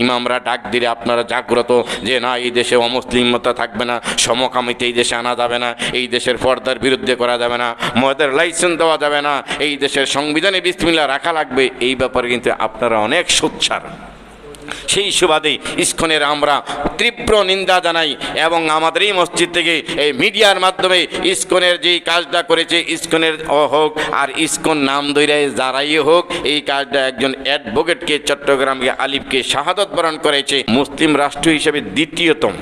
ইমামরা ডাক দিলে আপনারা জাগ্রত যে না, এই দেশে অমুসলিমতা থাকবে না, সমকামিতা এই দেশে আনা যাবে না, এই দেশের পর্দার বিরুদ্ধে করা যাবে না, মদের লাইসেন্স দেওয়া যাবে না, এই দেশের সংবিধানে বিসমিল্লাহ রাখা লাগবে, এই ব্যাপারে কিন্তু আপনারা অনেক সোচ্চার। সেই সুবাদে ইসকনের আমরা তীব্র নিন্দা জানাই এবং আমাদের এই মসজিদ থেকে এই মিডিয়ার মাধ্যমে ইসকনের যেই কাজটা করেছে, ইসকনের হোক আর ইসকন নাম দৈরায় যারাই হোক, এই কাজটা একজন অ্যাডভোকেটকে চট্টগ্রামকে আলিফকে শাহাদত বরণ করেছে। মুসলিম রাষ্ট্র হিসেবে দ্বিতীয়তম,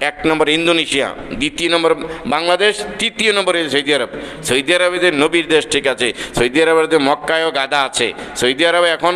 1 নম্বর ইন্দোনেশিয়া, 2 নম্বর বাংলাদেশ, 3 নম্বরে সৌদি আরব। সৌদি আরবের নবীর দেশ, ঠিক আছে, সৌদি আরবের মক্কায়ও গাদা আছে। সৌদি আরবে এখন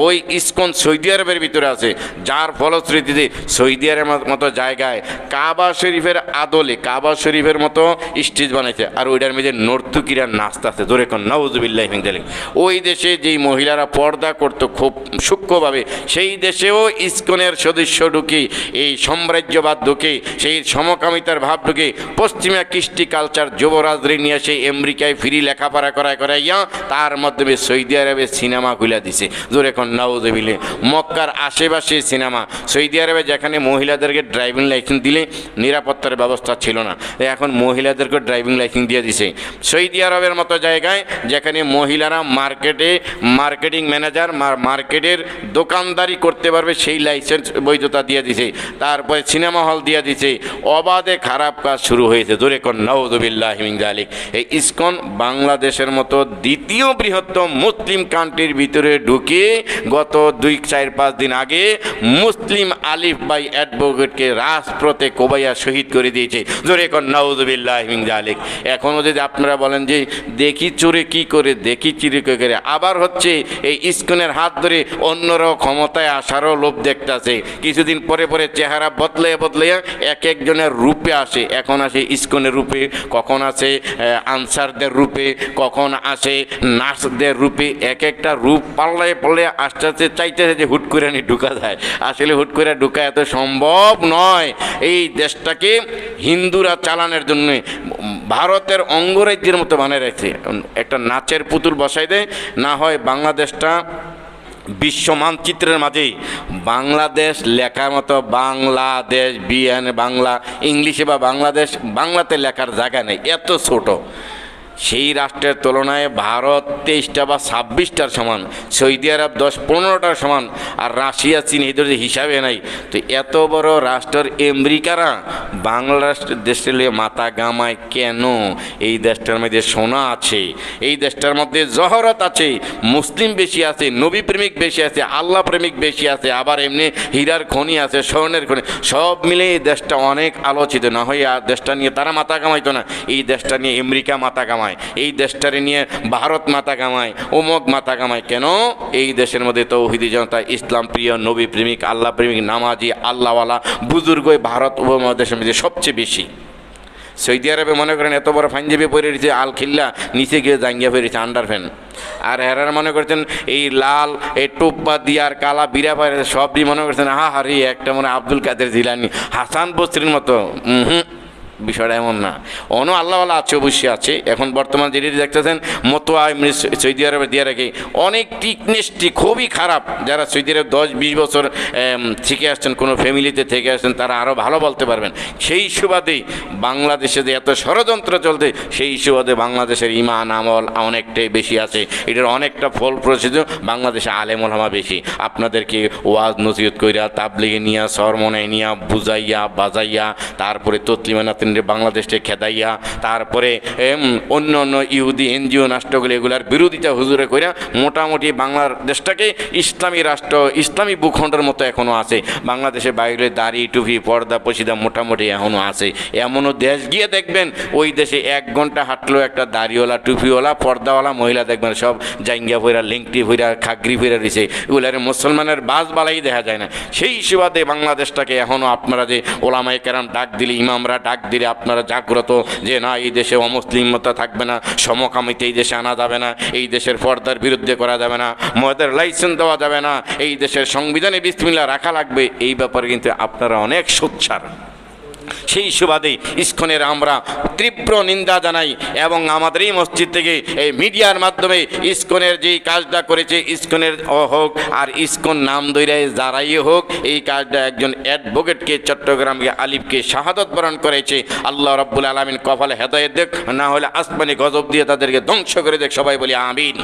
ওই ইসকন সৌদি আরবের ভিতরে আছে, যার ফলশ্রুতিতে সৌদি আরবের মতো জায়গায় কাবা শরীফের আদলে কাবা শরীফের মতো স্টেজ বানাইছে, আর ওইটার মধ্যে নর্তুকিরা নাচতেছে, জোরে কোন নাউজুবিল্লাহি মিন যালিক। ওই দেশে যেই মহিলারা পর্দা করতো খুব সূক্ষ্মভাবে, সেই দেশেও ইসকনের সদস্য ঢুকে, এই সাম্রাজ্যবাদ ঢুকে, সেই সমকামিতার ভাব ঢুকে, পশ্চিমা কৃষ্টি কালচার যুবরাজরে নিয়ে সেই আমেরিকায় ফ্রি লেখাপড়া করাইয়া তার মাধ্যমে সৌদি আরবে সিনেমা খুলে দিছে, জোরে কোন নাউজুবিল্লাহ। মক্কার আশেপাশে সিনেমা, সৌদি আরবে যেখানে মহিলাদেরকে ড্রাইভিং লাইসেন্স দিলে নিরাপত্তার ব্যবস্থা ছিল না, এখন মহিলাদেরকে ড্রাইভিং লাইসেন্স দিয়ে দিছে। সৌদি আরবের মতো জায়গায় যেখানে মহিলারা মার্কেটিং ম্যানেজার, মার্কেটের দোকানদারি করতে পারবে, সেই লাইসেন্স বৈধতা দিয়ে দিছে। তারপরে সিনেমা হল দিয়ে দিছে। অবাধে খারাপ কাজ শুরু হয়েছে, জোরে কোন নাউজুবিল্লাহি মিন যালিক। এই ইসকন বাংলাদেশের মতো দ্বিতীয় বৃহত্তম মুসলিম কান্ট্রির ভিতরে ঢুকে গত 2-4-5 দিন আগে মুসলিম আলিফ ভাই অ্যাডভোকেটকে রাজপথে কোবাইয়া শহীদ করে দিয়েছে, জোরে কোন নাউজুবিল্লাহি মিন যালিক। এখনও যদি আপনারা বলেন যে দেখি চোরে কি করে, দেখি চুরি করে, আবার হচ্ছে এই ইসকনের হাত ধরে অন্যরাও ক্ষমতায় আসারও লোভ দেখতেছে। কিছুদিন পরে পরে চেহারা বদলে এক একজনের রূপে আসে। এখন আসে ইসকনের রূপে, কখন আসে আনসারদের রূপে, কখন আসে নার্সদের রূপে, এক একটা রূপ পাল্লায় আস্তে আস্তে চাইতেছে যে হুট করে ঢুকা যায়। আসলে হুট করে ঢুকা এত সম্ভব নয়। এই দেশটাকে হিন্দুরা চালানোর জন্য ভারতের অঙ্গরাজ্যের মতো বানিয়ে রাখছে, একটা নাচের পুতুল বসাই দেয়। না হয় বাংলাদেশটা বিশ্ব মানচিত্রের মাঝেই বাংলাদেশ লেখার মতো, বাংলাদেশ বাংলা ইংলিশে বা বাংলাদেশ বাংলাতে লেখার জায়গা নেই, এত ছোট। সেই রাষ্ট্রের তুলনায় ভারত 23টা বা 26টার সমান, সৌদি আরব 10-15টার সমান, আর রাশিয়া চীন এই ধরনের হিসাবে নাই। তো এত বড় রাষ্ট্রের আমেরিকারা বাংলাদেশ দেশের মাথা গামায় কেন? এই দেশটার মধ্যে সোনা আছে, এই দেশটার মধ্যে জহরত আছে, মুসলিম বেশি আছে, নবী প্রেমিক বেশি আছে, আল্লাহ প্রেমিক বেশি আছে, আবার এমনি হীরার খনি আছে, স্বর্ণের খনি, সব মিলে এই দেশটা অনেক আলোচিত। না হয় আর দেশটা নিয়ে তারা মাথা কামাইতো না, এই দেশটা নিয়ে আমেরিকা মাথা কামায়, এই দেশটারে নিয়ে ভারত মাথা কামায়, অমুক মাথা কামায়। কেন? এই দেশের মধ্যে তৌহিদি জনতা, ইসলাম প্রিয়, নবী প্রেমিক, আল্লাহ প্রেমিক, নামাজি, আল্লাহওয়ালা বুজুর্গ ভারত উপমহাদেশের মধ্যে সবচেয়ে বেশি। সৌদি আরবে মনে করেন এত বড় পাঞ্জাবি পরে রয়েছে, আল খিল্লা, নিচে গিয়ে জাঙ্গিয়া পরেছে আন্ডার ফ্যান। আর হেরার মনে করছেন এই লাল এই টোপ্পা দিয়ে আর কালা বিরা পরে, সবই মনে করছেন হারি একটা মনে আব্দুল কাদের জিলানি, হাসান বসরির মতো। বিষয়টা এমন না, অন্য আল্লাহওয়ালা আছে, অবশ্যই আছে। এখন বর্তমান যেটি দেখতেছেন মতোয়া সৌদি আরবে দিয়ে রাখে, অনেক টিকনেসটি খুবই খারাপ। যারা সৌদি আরব 10-20 বছর থেকে আসছেন, কোনো ফ্যামিলিতে থেকে আসছেন, তারা আরও ভালো বলতে পারবেন। সেই সুবাদেই বাংলাদেশে যে এত ষড়যন্ত্র চলতে, সেই সুবাদে বাংলাদেশের ইমান আমল অনেকটাই বেশি আছে, এটার অনেকটা ফল প্রসিদ্ধ। বাংলাদেশে আলেম ওলামা বেশি, আপনাদেরকে ওয়াজ নসিহত কইরা, তাবলিগে নিয়া, সরমনায় নিয়া, বুঝাইয়া বাজাইয়া, তারপরে তসলিমানাত বাংলাদেশকে খেদাইয়া, তারপরে অন্য অন্য ইহুদি এনজিও রাষ্ট্রগুলো এগুলার বিরোধিতা হুজুরে কইরা মোটামুটি বাংলাদেশটাকে ইসলামী রাষ্ট্র, ইসলামী ভূখণ্ডের মতো এখনও আছে। বাংলাদেশে বাইরে দাড়ি টুপি পর্দা পশিদা মোটামুটি এখনও আছে। এমনও দেশ গিয়ে দেখবেন ওই দেশে 1 ঘন্টা হাঁটলেও একটা দাড়িওয়ালা, টুপিওয়ালা, পর্দাওয়ালা মহিলা দেখবেন সব জাঙ্গিয়া ভইরা, লিংটি ভইরা, খাগরি ভইরা দিছে। এগুলার মুসলমানের বাস বালাই দেখা যায় না। সেই সুবাদে বাংলাদেশটাকে এখনও আপনারা যে ওলামায়ে কেরাম ডাক দিলে, ইমামরা ডাক দিলে আপনারা জাগ্রত যে না, এই দেশে অমুসলিমতা থাকবে না, সমকামিতা এই দেশে আনা যাবে না, এই দেশের পর্দার বিরুদ্ধে করা যাবে না, মদের লাইসেন্স দেওয়া যাবে না, এই দেশের সংবিধানে বিসমিল্লাহ রাখা লাগবে, এই ব্যাপারে কিন্তু আপনারা অনেক সোচ্চার। সেই সুবাদে ইসকনের আমরা তীব্র নিন্দা জানাই এবং আমাদের এই মসজিদ থেকে এই মিডিয়ার মাধ্যমে ইসকনের যেই কাজটা করেছে ইসকনের হোক আর ইসকন নাম দৈরায় যারাই হোক এই কাজটা একজন অ্যাডভোকেটকে চট্টগ্রামকে আলিফকে শাহাদত বরণ করেছে। আল্লাহ রাব্বুল আলামিন কপালে হেদায়েত দেখ, না হলে আসমানি গজব দিয়ে তাদেরকে ধ্বংস করে দেখ, সবাই বলি আমিন।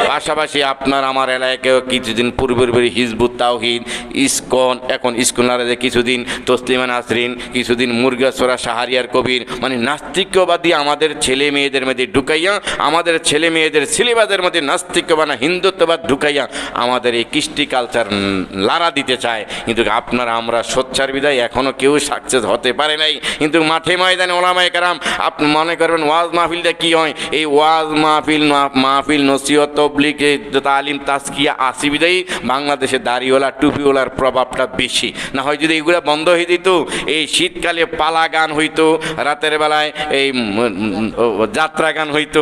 পাশাপাশি আপনার আমার এলাকায় কিছুদিন পূর্বের হিজবুত তাওহীদ ইসকন, এখন ইসকনারে কিছুদিন তসলিমা নাসরিন, কিছুদিন মুরগাছড়া শাহরিয়ার কবির, মানে নাস্তিক্যবাদী আমাদের ছেলে মেয়েদের মধ্যে ঢুকাইয়া, আমাদের ছেলে মেয়েদের সিলেবাসের মধ্যে নাস্তিক্যবানা হিন্দুত্ববাদ ঢুকাইয়া আমাদের এই কৃষ্টি কালচার লাড়া দিতে চায়। কিন্তু আপনারা আমরা সোচ্চার বিদায় এখনও কেউ সাকসেস হতে পারে নাই। কিন্তু মাঠে ময়দানে ওলামায়ে কেরাম, আপনি মনে করবেন ওয়াজ মাহফিলটা কী হয়, এই ওয়াজ মাহফিল নসিহত তবলিগ তালিম তাজকিয়া আসি বিদায়ী বাংলাদেশে দাড়িওয়ালা টুপিওয়ালার প্রভাবটা বেশি। না হয় যদি এগুলো বন্ধ হয়ে যেত, এই শীতকালে পালা গান হইতো, রাতের বেলায় এই যাত্রা গান হইতো,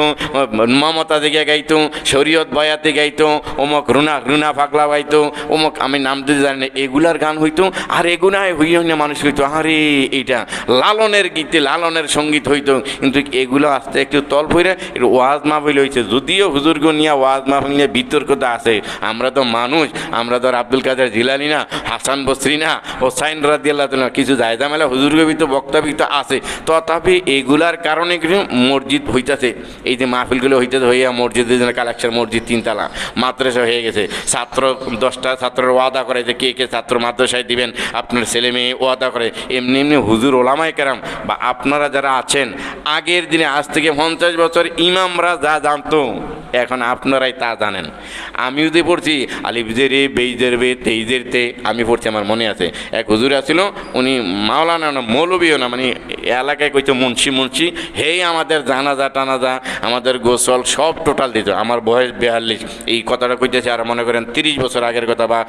মমতা দিকে গাইতো, শরীয়ত বয়াতে গাইতো, অমুক রুনা ফাগলা গাইতো, অমুক আমি নাম দিতে জানি না, এগুলার গান হইতো। আর এগুলায় হইয়া মানুষ হইতো আরে এইটা লালনের গীতে লালনের সঙ্গীত হইতো। কিন্তু এগুলো আস্তে একটু তল ভরে ওয়াজ মাহফিল হয়েছে। যদিও হুজুরগ নিয়ে ওয়াজ মাহফিল নিয়ে বিতর্কতা আছে, আমরা তো মানুষ, আমরা তো আব্দুল কাদের জিলানি না, হাসান বসরি না, হোসাইন রাদিয়াল্লাহু তাআলা, কিছু জায়দামেলা হুজুরগ ভিতর বক্তব্য আছে। তথাপি এগুলার কারণে কিন্তু মসজিদ হইতেছে, এই যে মাহফিলগুলো হইতেছে হইয়া মসজিদের জন্য কালেকশন, মসজিদ 3 তলা, মাদ্রাসা হয়ে গেছে। ছাত্র 10টা ছাত্রের ওয়াদা করে যে কে কে ছাত্র মাদ্রাসায় দিবেন, আপনার ছেলে মেয়ে ওয়াদা করে। এমনি এমনি হুজুর ওলামায়ে কেরাম বা আপনারা যারা আছেন, আগের দিনে আজ থেকে 50 বছর ইমামরা যা জানতো এখন আপনারাই তা জানেন। আমিও যে পড়ছি আলিফজের এ বেইজের বে তেইজের তে, আমি পড়ছি, আমার মনে আছে। এক হুজুর আছিল, উনি মাওলানা না মৌলবীও না, মানে এলাকায় কইতো মুন্সি, হেই আমাদের জানাজা টানাজা আমাদের গোসল সব টোটাল দিত। আমার বয়স 42, এই কথাটা কইতেছে আর মনে করেন 30 বছর আগের কথা বা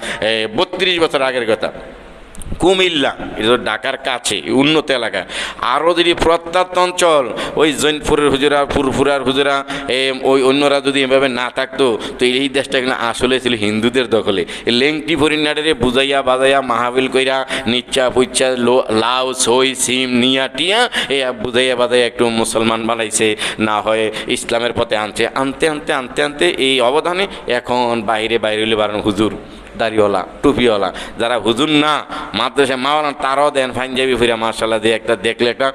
32 বছর আগের কথা। কুমিল্লা, এটা ঢাকার কাছে উন্নত এলাকা। আরও যদি প্রত্যন্ত অঞ্চল, ওই জৈনপুরের হুজুরা, ফুরফুরার হুজুরা, ওই অন্যরা যদি এভাবে না থাকতো, তো এই দেশটা কিন্তু আসলে ছিল হিন্দুদের দখলে। লেংটি ফরিনাডারে বুঝাইয়া বাজাইয়া মাহফিল কইরা নিচ্চা পুচ্চা লাউ সই সিম নিয়া টিয়া এই বুঝাইয়া বাজাইয়া একটু মুসলমান বানাইছে, না হয় ইসলামের পথে আনছে। আনতে এই অবদানে এখন বাইরে হলে বাড়ানো হুজুর দাড়িওয়ালা টুপিওয়ালা, যারা হুজুর না মাদ্রাসা মাওলানা, তারাও দেন পাঞ্জাবি ফিরা মার্শাল্লাহ দিয়ে একটা দেখলে একটা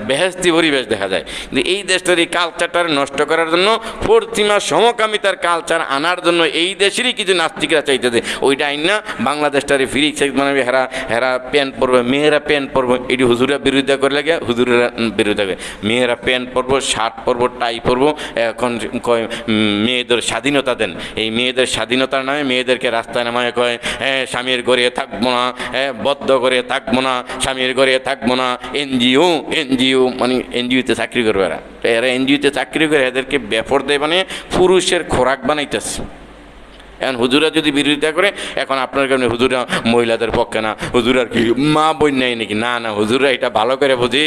বেহেস্তি পরিবেশ দেখা যায়। কিন্তু এই দেশটার এই কালচারটা নষ্ট করার জন্য, পশ্চিমা সমকামিতার কালচার আনার জন্য এই দেশেরই কিছু নাস্তিকরা চাইতেছে ওইটা আইন না বাংলাদেশটারে ফ্রি সেক্স বানাবে, হেরা প্যান্ট পরবে, মেয়েরা প্যান্ট পরবো, এটি হুজুরা বিরোধিতা করে লাগে, হুজুরেরা বিরোধিতা করে। মেয়েরা প্যান্ট পরবো, শার্ট পরবো, টাই পরবো। এখন মেয়েদের স্বাধীনতা দেন, এই মেয়েদের স্বাধীনতার নামে মেয়েদেরকে রাস্তায় নামায় কয় স্বামীর ঘরে থাকবো না, বদ্ধ করে থাকবো না, স্বামীর ঘরে থাকবো না। এনজিও মানে এনজিওতে চাকরি করবে এরা এনজিওতে চাকরি করে এদেরকে বেপর দেয়, মানে পুরুষের খোরাক বানাইতেছে। এখন হুজুরা যদি বিরোধিতা করে, এখন আপনার কারণে হুজুরা মহিলাদের পক্ষে না, হুজুরার কি মা বোন নাই নাকি? না, হুজুরা এটা ভালো করে বুঝি।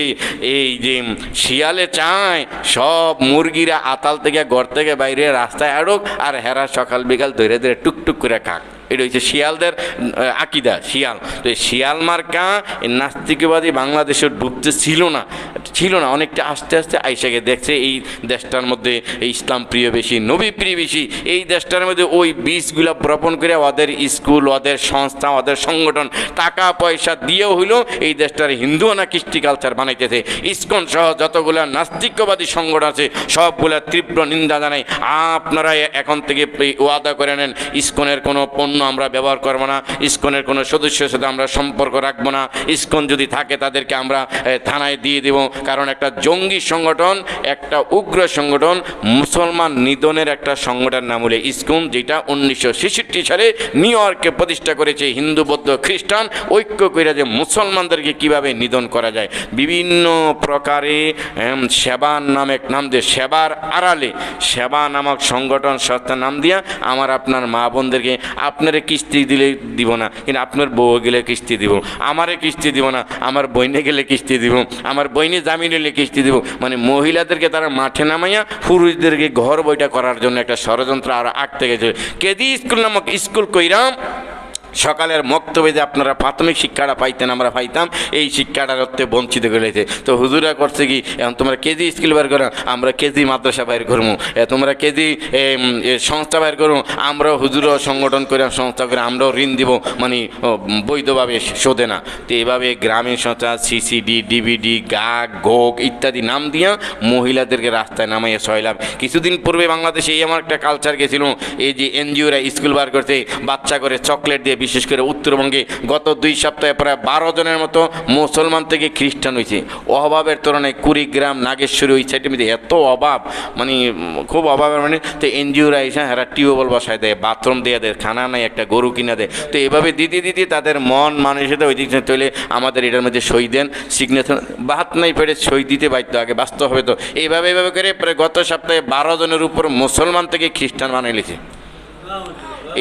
এই যে শিয়ালে চায় সব মুরগিরা আতাল থেকে ঘর থেকে বাইরে রাস্তায় আড়ুক, আর হেরা সকাল বিকাল ধরে ধরে টুকটুক করে খাক। এটা হচ্ছে শিয়ালদের আকিদা, শিয়াল। তো এই শিয়াল মার্কা নাস্তিকবাদী বাংলাদেশে ডুবতে ছিল না, অনেকটা আস্তে আস্তে আইসাকে দেখছে এই দেশটার মধ্যে ইসলাম প্রিয় বেশি, নবী প্রিয় বেশি। এই দেশটার মধ্যে ওই বীজগুলো বপন করে ওদের স্কুল, ওদের সংস্থা, ওদের সংগঠন টাকা পয়সা দিয়েও হইল এই দেশটার হিন্দু না কৃষ্টি কালচার বানাইতেছে। ইসকন সহ যতগুলো নাস্তিকবাদী সংগঠন আছে সবগুলো তীব্র নিন্দা জানাই। আপনারা এখন থেকে ওয়াদা করে নেন, ইসকনের কোনো পণ্য আমরা ব্যবহার করবো না, ইসকনের কোনো সদস্যের সাথে আমরা সম্পর্ক রাখবো না। ইসকন যদি থাকে তাদেরকে আমরা থানায় দিয়ে দেব। কারণ একটা জঙ্গি সংগঠন, একটা উগ্র সংগঠন, মুসলমান নিধনের একটা সংগঠন নাম হলে ইসকন, যেটা 1966 সালে নিউ ইয়র্কে প্রতিষ্ঠা করেছে হিন্দু বৌদ্ধ খ্রিস্টান ঐক্য করে, যে মুসলমানদেরকে কিভাবে নিধন করা যায়। বিভিন্ন প্রকারে সেবা নামে নাম দিয়ে, সেবার আড়ালে সেবা নামক সংগঠন সংস্থার নাম দিয়া আমার আপনার মা বোনদেরকে আপনারে কিস্তি দিলে দিব না, কিন্তু আপনার বউ গেলে কিস্তি দিব, আমারে কিস্তি দিব না, আমার বইনে গেলে কিস্তি দিব, আমার বইনে জামিন নিলে কিস্তি দিব। মানে মহিলাদেরকে তারা মাঠে নামাইয়া পুরুষদেরকে ঘর বইটা করার জন্য একটা ষড়যন্ত্র আর আগ থেকে গেছে। কেদি স্কুল নামক স্কুল কইরাম সকালের মক্তবে যে আপনারা প্রাথমিক শিক্ষাটা পাইতেন, আমরা পাইতাম, এই শিক্ষাটার হতে বঞ্চিত করেছে। তো হুজুরা করছে কি, এখন তোমরা কেজি স্কুল বের করো, আমরা কেজি মাদ্রাসা বাইর করবো, তোমরা কেজি সংস্থা বাইর করবো, আমরাও হুজুরও সংগঠন করে সংস্থা করে আমরাও ঋণ দিব, মানে বৈধভাবে শোধে না। তো এইভাবে গ্রামীণ সংস্থা, সিসিডি, ডিবিডি, গাগ, গোগ ইত্যাদি নাম দিয়া মহিলাদেরকে রাস্তায় নামাইয়া সয়লাভ। কিছুদিন পূর্বে বাংলাদেশে এই আমার একটা কালচার গেছিল, এই যে এনজিওরা স্কুল বার করতে বাচ্চা করে চকলেট দিয়ে, বিশেষ করে উত্তরবঙ্গে গত 2 সপ্তাহে প্রায় 12 জনের মতো মুসলমান থেকে খ্রিস্টান হয়েছে। অভাবের তুলনায় কুড়িগ্রাম, নাগেশ্বরী ওই সাইডের মধ্যে এত অভাব, মানে খুব অভাবের, মানে তো এনজিওরা এসে এরা টিউবওয়েল বসায় দেয়, বাথরুম দিয়ে দেয়, খানা নেয়, একটা গরু কিনে দেয়। তো এভাবে দিতে দিতে তাদের মন মানসিকতা ওই দিক তৈলে আমাদের এটার মধ্যে সই দেন, সিগনেচার বাহাত নাই পেরে সই দিতে বাধ্য, আগে বাস্তব হবে। তো এইভাবে করে প্রায় গত সপ্তাহে 12 জনের উপর মুসলমান থেকে খ্রিস্টান বানিয়েছে।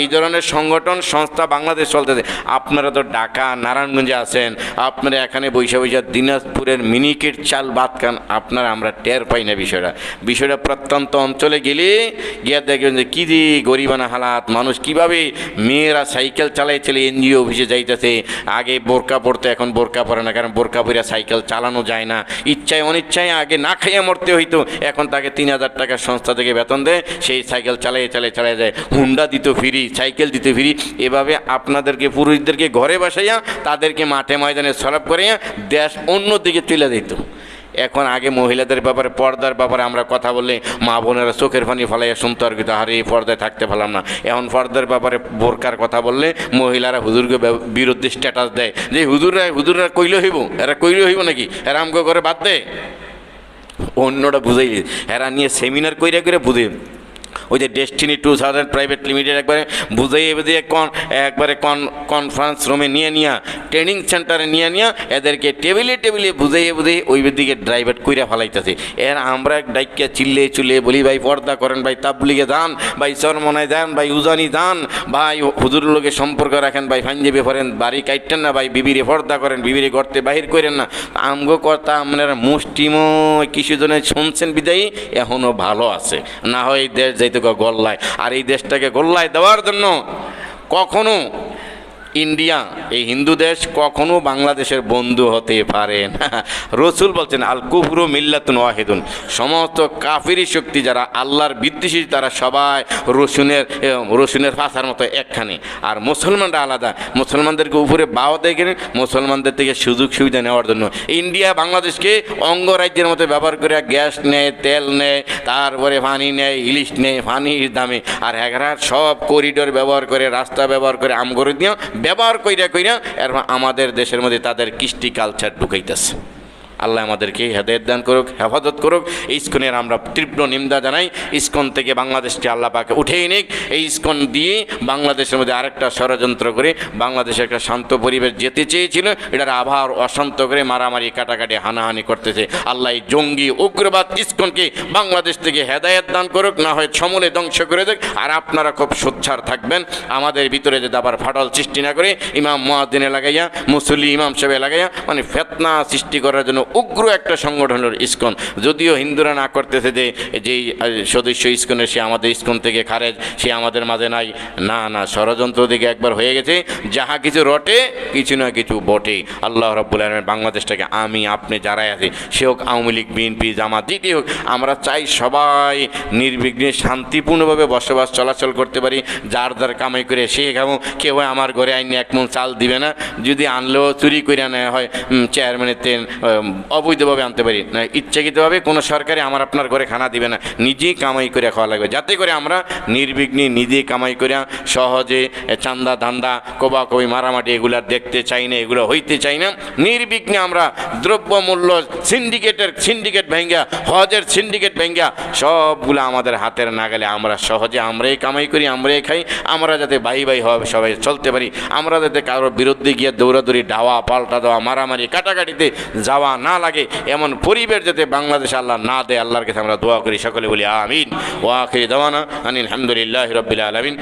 এই ধরনের সংগঠন সংস্থা বাংলাদেশ চলতেছে। আপনারা তো ঢাকা, নারায়ণগঞ্জে আছেন, আপনারা এখানে বৈশা দিনাজপুরের মিনিকেট চাল ভাত খান, আপনারা আমরা টের পাই না বিষয়টা প্রত্যন্ত অঞ্চলে গেলে গিয়ে দেখবেন যে কী যে গরিবানা হালাত, মানুষ কীভাবে মেয়েরা সাইকেল চালাই এনজিও অফিসে যাইতেছে। আগে বোরকা পড়তে, এখন বোরকা পড়ে না, কারণ বোরকা পরে সাইকেল চালানো যায় না, ইচ্ছায় অনিচ্ছায় আগে না খাইয়া মরতে হইতো, এখন তাকে 3000 টাকার সংস্থা থেকে বেতন দেয়, সেই সাইকেল চালাই যায়, হুন্ডা দিত ফ্রি, সাইকেল দিতে ফ্রি। এভাবে আপনাদেরকে পুরুষদেরকে ঘরে বসাইয়া তাদেরকে মাঠে ময়দানে সরব করিয়া দেশ অন্যদিকে তুলে দিত। এখন আগে মহিলাদের ব্যাপারে, পর্দার ব্যাপারে আমরা কথা বললে মা বোনেরা চোখের পানি ফলাইয়া শুনতে আর কিন্তু আরে এই পর্দায় থাকতে পারলাম না। এখন পর্দার ব্যাপারে বোরকার কথা বললে মহিলারা হুজুরকে বিরুদ্ধে স্ট্যাটাস দেয় যে হুজুররা কইলে হইব, এরা কইলে হইব নাকি, এরা আমাকে ঘরে বাদ দেয়। অন্যটা বুঝাই, এরা নিয়ে সেমিনার করে বুঝে, ওই যে ডেস্টিনি 2000 প্রাইভেট লিমিটেড একবারে কনফারেন্স রুমে নিয়ে ট্রেনিং সেন্টারে নিয়ে এদেরকে টেবিলে বুঝাইয়ে ওই দিকে ড্রাইভার কইরা ফেলাইতেছে। আমরা ডাইকিয়া চিল্লে বলি, ভাই পর্দা করেন, ভাই তাবলিগে যান, ভাই চরমনায় যান, ভাই উজানি যান, ভাই হুজুর লোকে সম্পর্ক রাখেন, ভাই ফাঞ্জেবি ফরেন, বাড়ি কাটতেন না, ভাই বিবিরে পর্দা করেন, বিবিরে গড়তে বাহির করেন না। আমগো কথা আপনারা মুষ্টিমো কিছু জনে শুনছেন বিদায়ী এখনও ভালো আছে, না হয় দেশ যাইতে গোল্লায়। আর এই দেশটাকে গোল্লায় দেওয়ার জন্য কখনো ইন্ডিয়া, এই হিন্দু দেশ কখনো বাংলাদেশের বন্ধু হতে পারে না। রসুল বলছেন আল কুফরু মিল্লাতুন ওয়াহিদুন, সমস্ত কাফিরি শক্তি যারা আল্লাহর বিদ্বেষী তারা সবাই রসুনের ফাঁসার মতো একখানে। আর মুসলমানরা আলাদা, মুসলমানদেরকে উপরে বাও দেখেন, মুসলমানদের থেকে সুযোগ সুবিধা নেওয়ার জন্য ইন্ডিয়া বাংলাদেশকে অঙ্গরাজ্যের মতো ব্যবহার করে গ্যাস নেয়, তেল নেয়, তারপরে পানি নেয়, ইলিশ নেয় পানির দামে। আর এগারার সব করিডোর ব্যবহার করে, রাস্তা ব্যবহার করে, আমগরে দিয়ে ব্যবহার কইরা এরপর আমাদের দেশের মধ্যে তাদের কৃষ্টি কালচার ঢুকাইতেছে। আল্লাহ আমাদেরকে হেদায়েত দান করুক, হেফাজত করুক। ইসকনের আমরা তীব্র নিন্দা জানাই। ইসকন থেকে বাংলাদেশকে আল্লাহ পাকে উঠেই নিক। এই ইসকন দিয়ে বাংলাদেশের মধ্যে আরেকটা ষড়যন্ত্র করে বাংলাদেশে একটা শান্ত পরিবেশ যেতে চেয়েছিল, এটার আবহাওয়ার অশান্ত করে মারামারি, কাটাকাটি, হানাহানি করতেছে। আল্লাহ এই জঙ্গি উগ্রবাদ ইসকনকে বাংলাদেশ থেকে হেদায়েত দান করুক, না হয় সমূলে ধ্বংস করে দেখ। আর আপনারা খুব সোচ্চার থাকবেন, আমাদের ভিতরে যদি আবার ফাটল সৃষ্টি না করে ইমাম মুয়াজ্জিনে লাগাইয়া, মুসল্লি ইমাম সাহেবে লাগাইয়া, মানে ফিতনা সৃষ্টি করার জন্য উগ্র একটা সংগঠন হল ইসকন। যদিও হিন্দুরা না করতেছে যে যেই সদস্য ইসকনের সে আমাদের ইসকন থেকে খারেজ, সে আমাদের মাঝে নাই, না ষড়যন্ত্র দিকে একবার হয়ে গেছে। যাহা কিছু রটে কিছু না কিছু বটে। আল্লাহ রাব্বুল আলামিন বাংলাদেশটাকে, আমি আপনি যারাই আছি, সে হোক আওয়ামী লীগ, বিএনপি, জামাত, যেটি হোক, আমরা চাই সবাই নির্বিঘ্নে শান্তিপূর্ণভাবে বসবাস চলাচল করতে পারি। যার কামাই করে সে খাবো, কেউ আমার ঘরে আইনি 1 মণ চাল দিবে না, যদি আনলেও চুরি করে নেওয়া হয়, চেয়ারম্যানের তেল অবৈধভাবে আনতে পারি না, ইচ্ছাকৃতভাবে কোনো সরকারি আমার আপনার ঘরে খানা দিবে না, নিজেই কামাই করে খাওয়া লাগবে, যাতে করে আমরা নির্বিঘ্নে নিজেই কামাই করে সহজে চান্দা ধান্দা কোবাকবি মারামারি এগুলা দেখতে চাই না, এগুলো হইতে চাই না। নির্বিঘ্নে আমরা দ্রব্যমূল্য সিন্ডিকেট ভেঙ্গা, হজের সিন্ডিকেট ভেঙ্গা সবগুলো আমাদের হাতের নাগালে, আমরা সহজে আমরাই কামাই করি, আমরাই খাই, আমরা যাতে ভাই হবে সবাই চলতে পারি, আমরা যাতে কারোর বিরুদ্ধে গিয়ে দৌড়াদৌড়ি, ধাওয়া পাল্টা দেওয়া, মারামারি কাটাকাটিতে যাওয়া না লাগে, এমন পরিবেশ যাতে বাংলাদেশ আল্লাহ না দেয়, আল্লাহর কাছে আমরা দোয়া করি। সকলে বলি আমিন। ওয়া আখিরি দাওয়ানা আনিল হামদুলিল্লাহি রাব্বিল আলামিন।